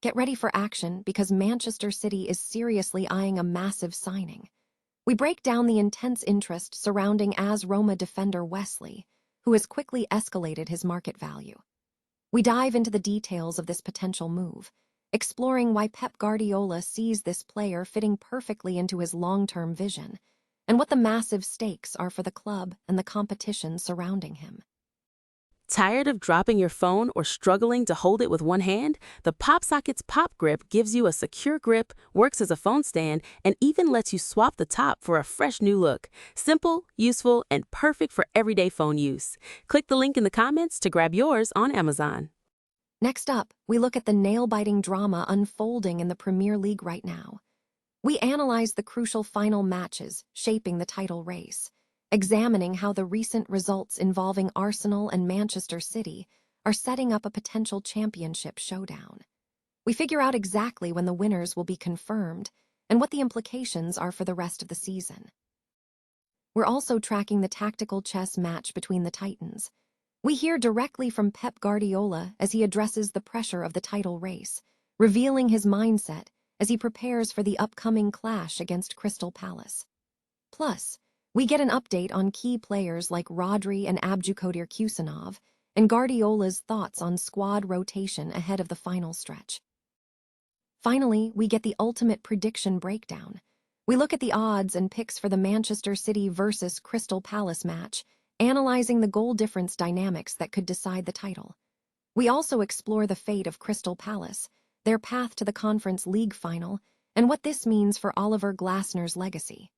Get ready for action because Manchester City is seriously eyeing a massive signing. We break down the intense interest surrounding AS Roma defender Wesley, who has quickly escalated his market value. We dive into the details of this potential move, exploring why Pep Guardiola sees this player fitting perfectly into his long-term vision, and what the massive stakes are for the club and the competition surrounding him. Tired of dropping your phone or struggling to hold it with one hand? The PopSocket's Pop Grip gives you a secure grip, works as a phone stand, and even lets you swap the top for a fresh new look. Simple, useful, and perfect for everyday phone use. Click the link in the comments to grab yours on Amazon. Next up, we look at the nail-biting drama unfolding in the Premier League right now. We analyze the crucial final matches shaping the title race, examining how the recent results involving Arsenal and Manchester City are setting up a potential championship showdown. We figure out exactly when the winners will be confirmed and what the implications are for the rest of the season. We're also tracking the tactical chess match between the Titans. We hear directly from Pep Guardiola as he addresses the pressure of the title race, revealing his mindset as he prepares for the upcoming clash against Crystal Palace. Plus, we get an update on key players like Rodri and Abdulkadir Kusanov, and Guardiola's thoughts on squad rotation ahead of the final stretch. Finally, we get the ultimate prediction breakdown. We look at the odds and picks for the Manchester City versus Crystal Palace match, analyzing the goal difference dynamics that could decide the title. We also explore the fate of Crystal Palace, their path to the Conference League final, and what this means for Oliver Glasner's legacy.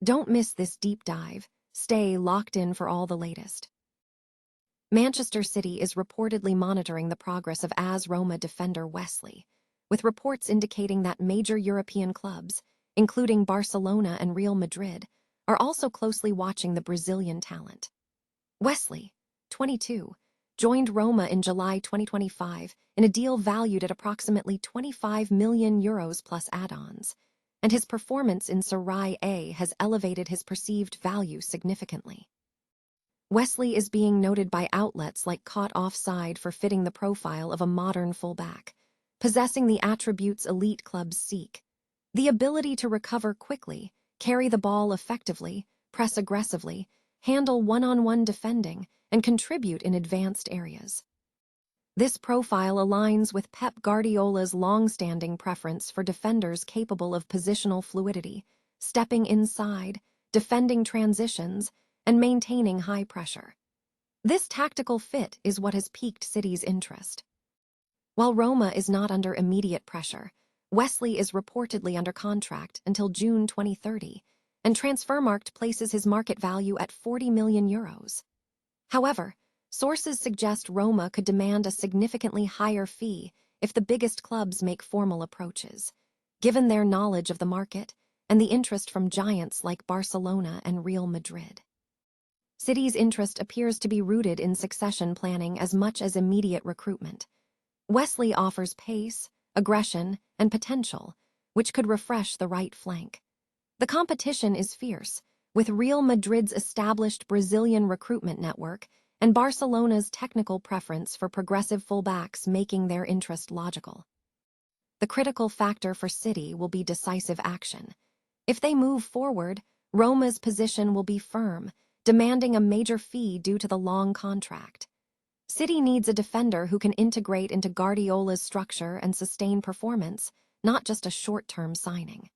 Don't miss this deep dive. Stay locked in for all the latest. Manchester City is reportedly monitoring the progress of AS Roma defender Wesley, with reports indicating that major European clubs, including Barcelona and Real Madrid, are also closely watching the Brazilian talent. Wesley, 22, joined Roma in July 2025 in a deal valued at approximately €25 million plus add-ons, and his performance in Serie A has elevated his perceived value significantly. Wesley is being noted by outlets like Caught Offside for fitting the profile of a modern fullback, possessing the attributes elite clubs seek: the ability to recover quickly, carry the ball effectively, press aggressively, handle one-on-one defending, and contribute in advanced areas. This profile aligns with Pep Guardiola's long-standing preference for defenders capable of positional fluidity, stepping inside, defending transitions, and maintaining high pressure. This tactical fit is what has piqued City's interest. While Roma is not under immediate pressure, Wesley is reportedly under contract until June 2030, and Transfermarkt places his market value at €40 million. However, sources suggest Roma could demand a significantly higher fee if the biggest clubs make formal approaches, given their knowledge of the market and the interest from giants like Barcelona and Real Madrid. City's interest appears to be rooted in succession planning as much as immediate recruitment. Wesley offers pace, aggression, and potential, which could refresh the right flank. The competition is fierce, with Real Madrid's established Brazilian recruitment network and Barcelona's technical preference for progressive fullbacks making their interest logical. The critical factor for City will be decisive action. If they move forward, Roma's position will be firm, demanding a major fee due to the long contract. City needs a defender who can integrate into Guardiola's structure and sustain performance, not just a short-term signing.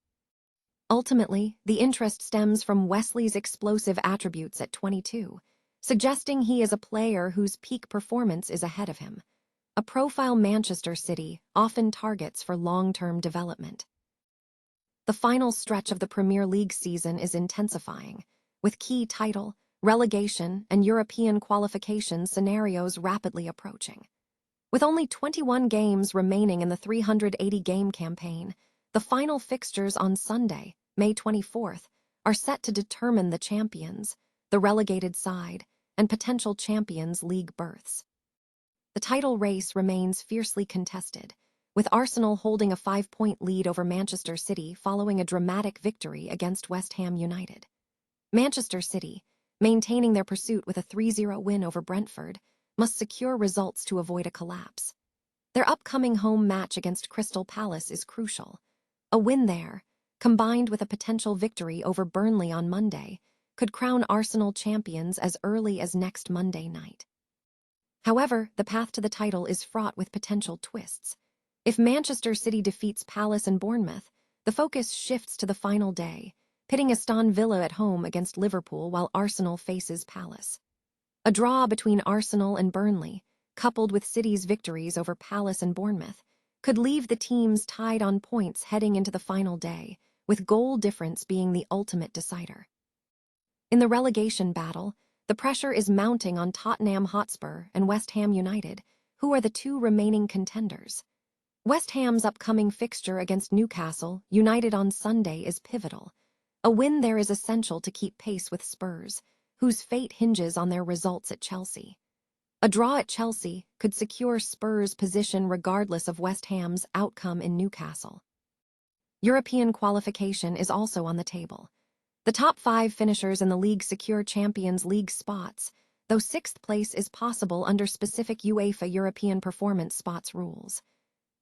Ultimately, the interest stems from Wesley's explosive attributes at 22, suggesting he is a player whose peak performance is ahead of him, a profile Manchester City often targets for long-term development. The final stretch of the Premier League season is intensifying, with key title, relegation, and European qualification scenarios rapidly approaching. With only 21 games remaining in the 380-game campaign, the final fixtures on Sunday, May 24th, are set to determine the champions, the relegated side, and potential Champions League berths. The title race remains fiercely contested, with Arsenal holding a 5-point lead over Manchester City following a dramatic victory against West Ham United. Manchester City, maintaining their pursuit with a 3-0 win over Brentford, must secure results to avoid a collapse. Their upcoming home match against Crystal Palace is crucial. A win there, combined with a potential victory over Burnley on Monday, could crown Arsenal champions as early as next Monday night. However, the path to the title is fraught with potential twists. If Manchester City defeats Palace and Bournemouth, the focus shifts to the final day, pitting Aston Villa at home against Liverpool while Arsenal faces Palace. A draw between Arsenal and Burnley, coupled with City's victories over Palace and Bournemouth, could leave the teams tied on points heading into the final day, with goal difference being the ultimate decider. In the relegation battle, the pressure is mounting on Tottenham Hotspur and West Ham United, who are the two remaining contenders. West Ham's upcoming fixture against Newcastle United on Sunday is pivotal. A win there is essential to keep pace with Spurs, whose fate hinges on their results at Chelsea. A draw at Chelsea could secure Spurs' position regardless of West Ham's outcome in Newcastle. European qualification is also on the table. The top 5 finishers in the league secure Champions League spots, though 6th place is possible under specific UEFA European performance spots rules.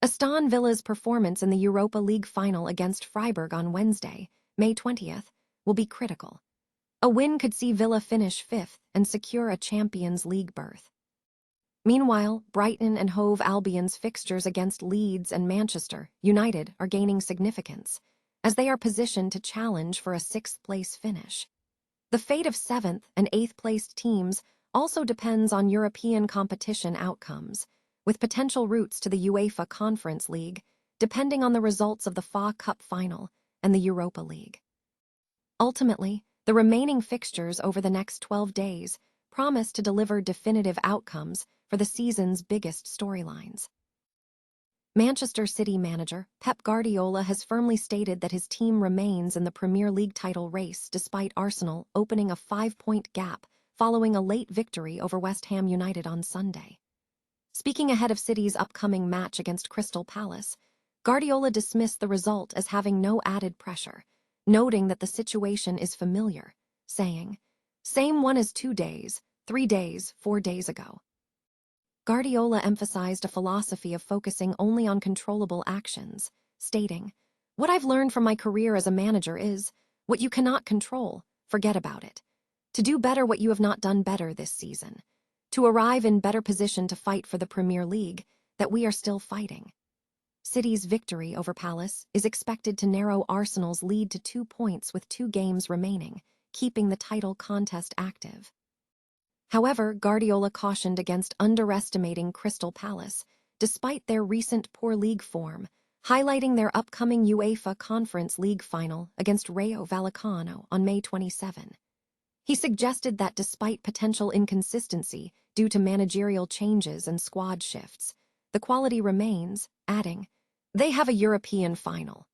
Aston Villa's performance in the Europa League final against Freiburg on Wednesday, May 20th, will be critical. A win could see Villa finish 5th and secure a Champions League berth. Meanwhile, Brighton and Hove Albion's fixtures against Leeds and Manchester United are gaining significance, as they are positioned to challenge for a 6th-place finish. The fate of 7th and 8th-placed teams also depends on European competition outcomes, with potential routes to the UEFA Conference League depending on the results of the FA Cup final and the Europa League. Ultimately, the remaining fixtures over the next 12 days promise to deliver definitive outcomes for the season's biggest storylines. Manchester City manager Pep Guardiola has firmly stated that his team remains in the Premier League title race despite Arsenal opening a 5-point gap following a late victory over West Ham United on Sunday. Speaking ahead of City's upcoming match against Crystal Palace, Guardiola dismissed the result as having no added pressure, noting that the situation is familiar, saying, "Same one as 2 days, 3 days, 4 days ago." Guardiola emphasized a philosophy of focusing only on controllable actions, stating, "What I've learned from my career as a manager is, what you cannot control, forget about it. To do better what you have not done better this season. To arrive in better position to fight for the Premier League that we are still fighting." City's victory over Palace is expected to narrow Arsenal's lead to 2 points with 2 games remaining, keeping the title contest active. However, Guardiola cautioned against underestimating Crystal Palace, despite their recent poor league form, highlighting their upcoming UEFA Conference League final against Rayo Vallecano on May 27. He suggested that despite potential inconsistency due to managerial changes and squad shifts, the quality remains, adding, "They have a European final."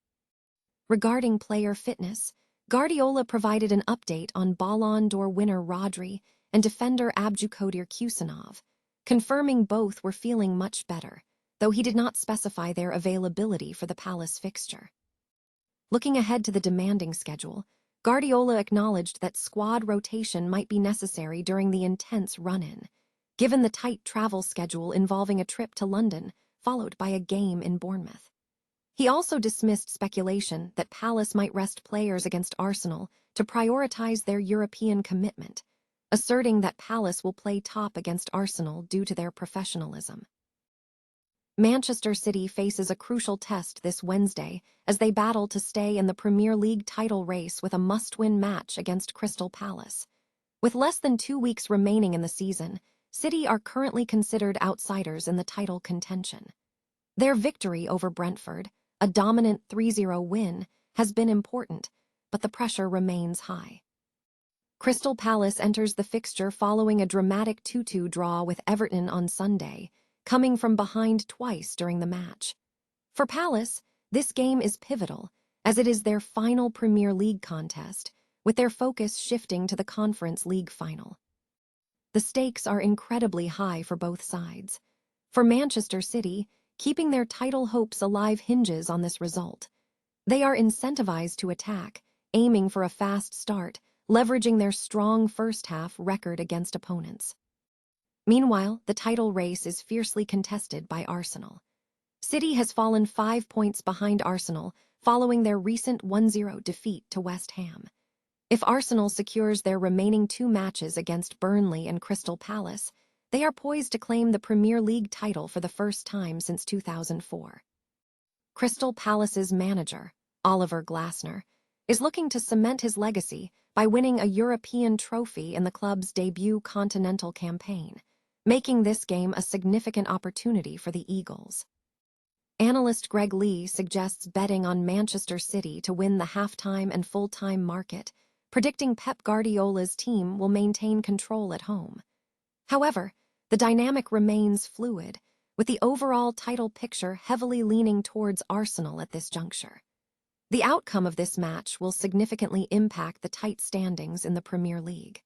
Regarding player fitness, Guardiola provided an update on Ballon d'Or winner Rodri and defender Abdulkadir Kusanov, confirming both were feeling much better, though he did not specify their availability for the Palace fixture. Looking ahead to the demanding schedule, Guardiola acknowledged that squad rotation might be necessary during the intense run-in, given the tight travel schedule involving a trip to London followed by a game in Bournemouth. He also dismissed speculation that Palace might rest players against Arsenal to prioritize their European commitment, asserting that Palace will play top against Arsenal due to their professionalism. Manchester City faces a crucial test this Wednesday as they battle to stay in the Premier League title race with a must-win match against Crystal Palace. With less than 2 weeks remaining in the season, City are currently considered outsiders in the title contention. Their victory over Brentford, a dominant 3-0 win, has been important, but the pressure remains high. Crystal Palace enters the fixture following a dramatic 2-2 draw with Everton on Sunday, coming from behind twice during the match. For Palace, this game is pivotal, as it is their final Premier League contest, with their focus shifting to the Conference League final. The stakes are incredibly high for both sides. For Manchester City, keeping their title hopes alive hinges on this result. They are incentivized to attack, aiming for a fast start, leveraging their strong first-half record against opponents. Meanwhile, the title race is fiercely contested by Arsenal. City has fallen 5 points behind Arsenal following their recent 1-0 defeat to West Ham. If Arsenal secures their remaining 2 matches against Burnley and Crystal Palace, they are poised to claim the Premier League title for the first time since 2004. Crystal Palace's manager, Oliver Glasner, is looking to cement his legacy by winning a European trophy in the club's debut continental campaign, making this game a significant opportunity for the Eagles. Analyst Greg Lee suggests betting on Manchester City to win the halftime and full-time market, predicting Pep Guardiola's team will maintain control at home. However, the dynamic remains fluid, with the overall title picture heavily leaning towards Arsenal at this juncture. The outcome of this match will significantly impact the tight standings in the Premier League.